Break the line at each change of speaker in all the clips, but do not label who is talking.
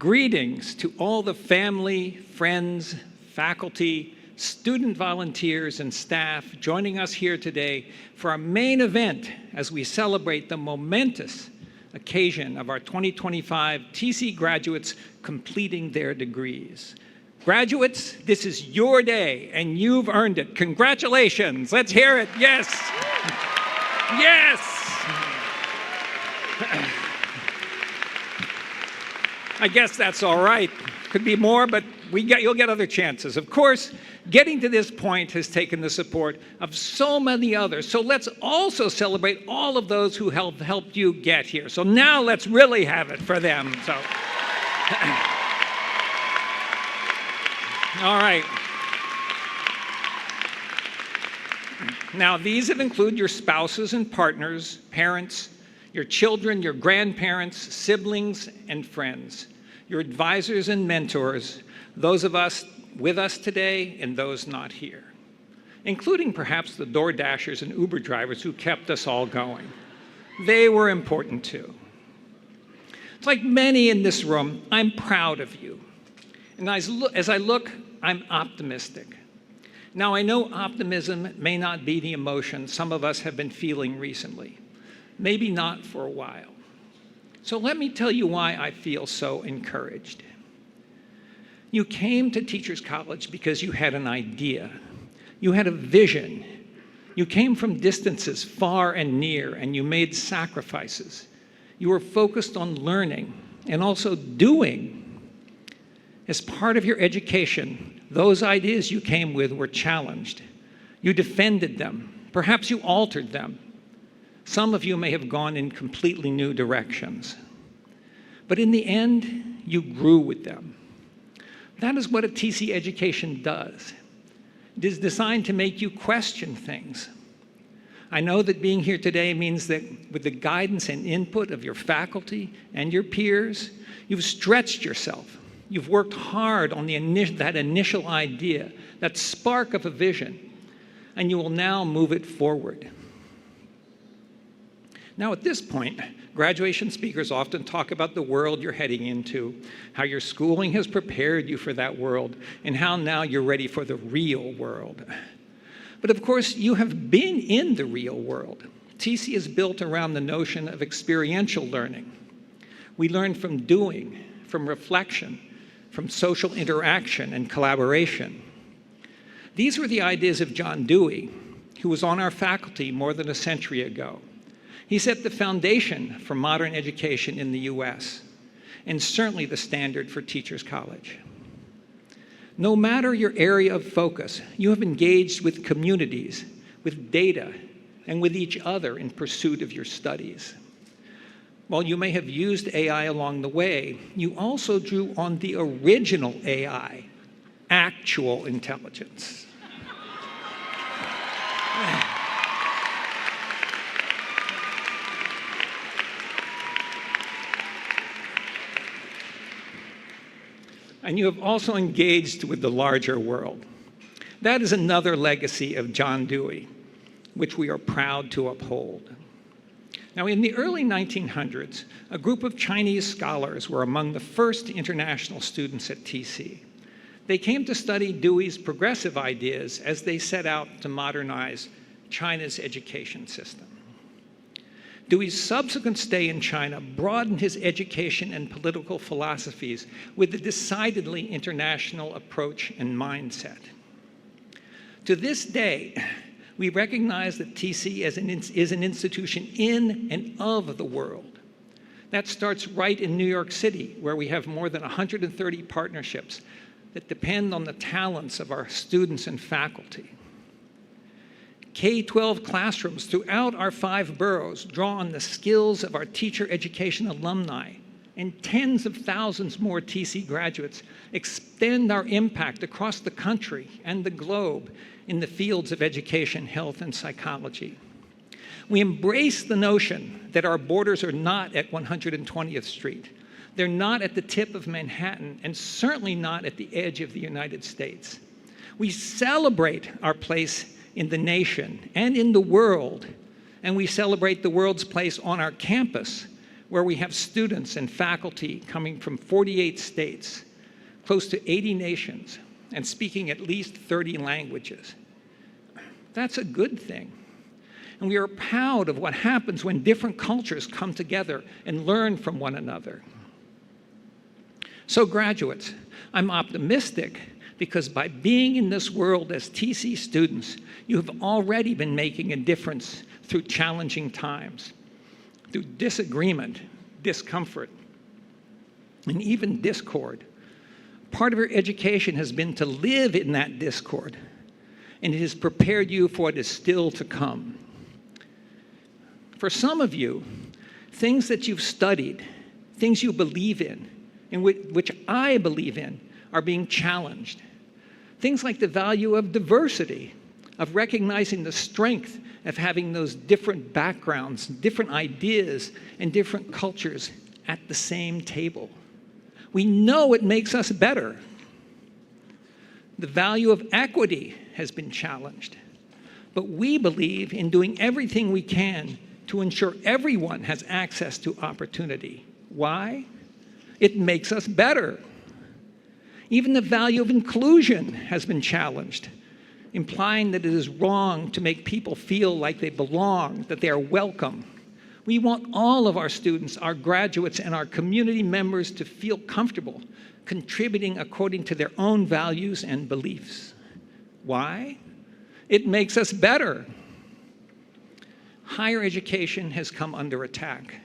Greetings to all the family, friends, faculty, student volunteers, and staff joining us here today for our main event as we celebrate the momentous occasion of our 2025 TC graduates completing their degrees. Graduates, this is your day, and you've earned it. Congratulations. Let's hear it. Yes. Yes. I guess that's all right. Could be more, but you'll get other chances. Of course, getting to this point has taken the support of so many others. So let's also celebrate all of those who helped you get here. So now let's really have it for them. So, all right. Now, these have included your spouses and partners, parents, your children, your grandparents, siblings, and friends, your advisors and mentors, those of us with us today and those not here, including perhaps the Door Dashers and Uber drivers who kept us all going. They were important too. It's like many in this room, I'm proud of you. And as I look, I'm optimistic. Now, I know optimism may not be the emotion some of us have been feeling recently. Maybe not for a while. So let me tell you why I feel so encouraged. You came to Teachers College because you had an idea. You had a vision. You came from distances far and near, and you made sacrifices. You were focused on learning and also doing. As part of your education, those ideas you came with were challenged. You defended them. Perhaps you altered them. Some of you may have gone in completely new directions. But in the end, you grew with them. That is what a TC education does. It is designed to make you question things. I know that being here today means that with the guidance and input of your faculty and your peers, you've stretched yourself. You've worked hard on that initial idea, that spark of a vision, and you will now move it forward. Now, at this point, graduation speakers often talk about the world you're heading into, how your schooling has prepared you for that world, and how now you're ready for the real world. But of course, you have been in the real world. TC is built around the notion of experiential learning. We learn from doing, from reflection, from social interaction and collaboration. These were the ideas of John Dewey, who was on our faculty more than a century ago. He set the foundation for modern education in the US, and certainly the standard for Teachers College. No matter your area of focus, you have engaged with communities, with data, and with each other in pursuit of your studies. While you may have used AI along the way, you also drew on the original AI, actual intelligence. And you have also engaged with the larger world. That is another legacy of John Dewey, which we are proud to uphold. Now, in the early 1900s, a group of Chinese scholars were among the first international students at TC. They came to study Dewey's progressive ideas as they set out to modernize China's education system. Dewey's subsequent stay in China broadened his education and political philosophies with a decidedly international approach and mindset. To this day, we recognize that TC is an institution in and of the world. That starts right in New York City, where we have more than 130 partnerships that depend on the talents of our students and faculty. K-12 classrooms throughout our 5 boroughs draw on the skills of our teacher education alumni, and tens of thousands more TC graduates extend our impact across the country and the globe in the fields of education, health, and psychology. We embrace the notion that our borders are not at 120th Street. They're not at the tip of Manhattan, and certainly not at the edge of the United States. We celebrate our place in the nation and in the world, and we celebrate the world's place on our campus, where we have students and faculty coming from 48 states, close to 80 nations, and speaking at least 30 languages. That's a good thing. And we are proud of what happens when different cultures come together and learn from one another. So graduates, I'm optimistic because by being in this world as TC students, you have already been making a difference through challenging times, through disagreement, discomfort, and even discord. Part of your education has been to live in that discord, and it has prepared you for what is still to come. For some of you, things that you've studied, things you believe in, and which I believe in, are being challenged. Things like the value of diversity, of recognizing the strength of having those different backgrounds, different ideas, and different cultures at the same table. We know it makes us better. The value of equity has been challenged, but we believe in doing everything we can to ensure everyone has access to opportunity. Why? It makes us better. Even the value of inclusion has been challenged, implying that it is wrong to make people feel like they belong, that they are welcome. We want all of our students, our graduates, and our community members to feel comfortable contributing according to their own values and beliefs. Why? It makes us better. Higher education has come under attack.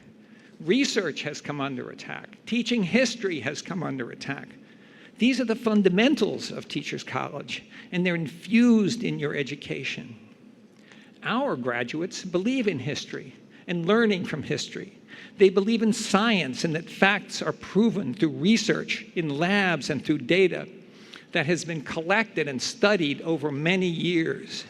Research has come under attack. Teaching history has come under attack. These are the fundamentals of Teachers College, and they're infused in your education. Our graduates believe in history and learning from history. They believe in science and that facts are proven through research in labs and through data that has been collected and studied over many years.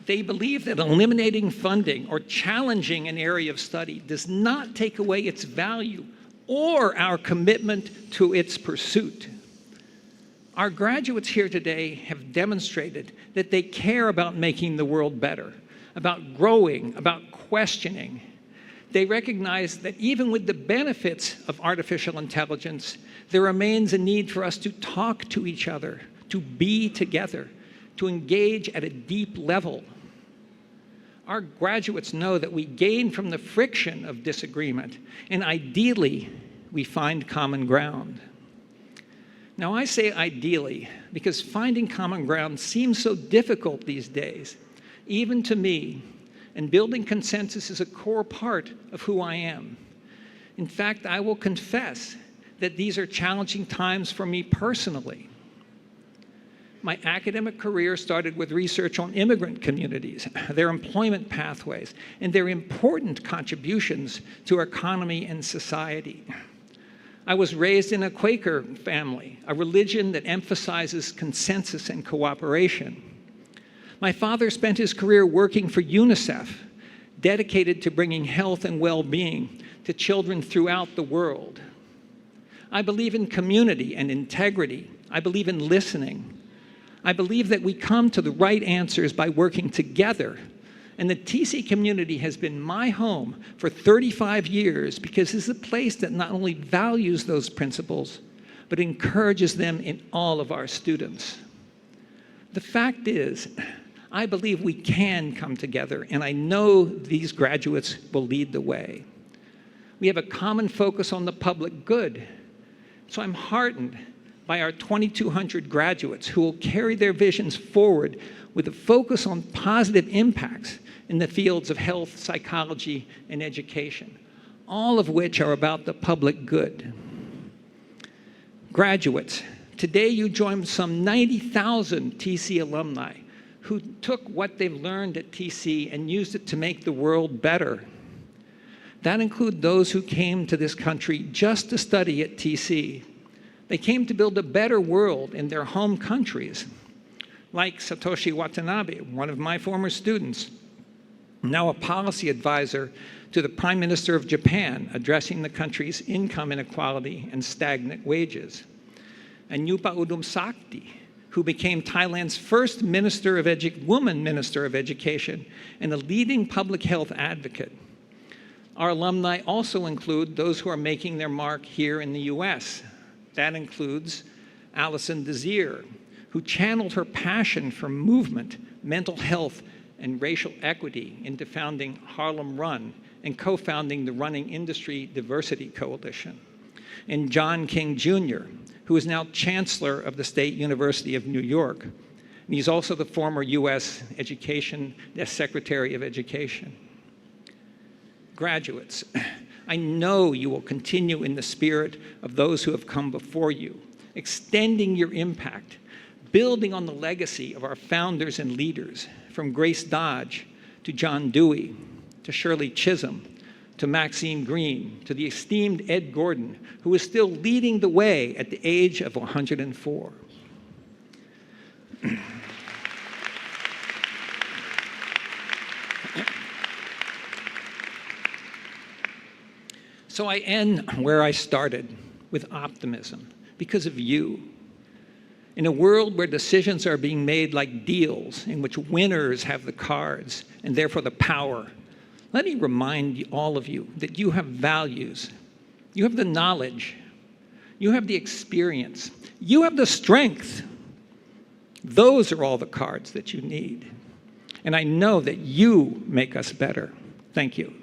They believe that eliminating funding or challenging an area of study does not take away its value or our commitment to its pursuit. Our graduates here today have demonstrated that they care about making the world better, about growing, about questioning. They recognize that even with the benefits of artificial intelligence, there remains a need for us to talk to each other, to be together, to engage at a deep level. Our graduates know that we gain from the friction of disagreement, and ideally, we find common ground. Now, I say ideally because finding common ground seems so difficult these days, even to me, and building consensus is a core part of who I am. In fact, I will confess that these are challenging times for me personally. My academic career started with research on immigrant communities, their employment pathways, and their important contributions to our economy and society. I was raised in a Quaker family, a religion that emphasizes consensus and cooperation. My father spent his career working for UNICEF, dedicated to bringing health and well-being to children throughout the world. I believe in community and integrity. I believe in listening. I believe that we come to the right answers by working together. And the TC community has been my home for 35 years because it's a place that not only values those principles, but encourages them in all of our students. The fact is, I believe we can come together, and I know these graduates will lead the way. We have a common focus on the public good, so I'm heartened by our 2,200 graduates who will carry their visions forward with a focus on positive impacts in the fields of health, psychology, and education, all of which are about the public good. Graduates, today you join some 90,000 TC alumni who took what they've learned at TC and used it to make the world better. That includes those who came to this country just to study at TC. They came to build a better world in their home countries, like Satoshi Watanabe, one of my former students, now a policy advisor to the Prime Minister of Japan, addressing the country's income inequality and stagnant wages. and Yupa Udumsakti, who became Thailand's first woman Minister of Education and a leading public health advocate. Our alumni also include those who are making their mark here in the US. That includes Alison Desir, who channeled her passion for movement, mental health, and racial equity into founding Harlem Run and co-founding the Running Industry Diversity Coalition. And John King Jr., who is now Chancellor of the State University of New York. And he's also the former US Secretary of Education. Graduates, I know you will continue in the spirit of those who have come before you, extending your impact, building on the legacy of our founders and leaders, from Grace Dodge to John Dewey, to Shirley Chisholm, to Maxine Green, to the esteemed Ed Gordon, who is still leading the way at the age of 104. So I end where I started, with optimism, because of you. In a world where decisions are being made like deals, in which winners have the cards and therefore the power, let me remind all of you that you have values, you have the knowledge, you have the experience, you have the strength. Those are all the cards that you need. And I know that you make us better. Thank you.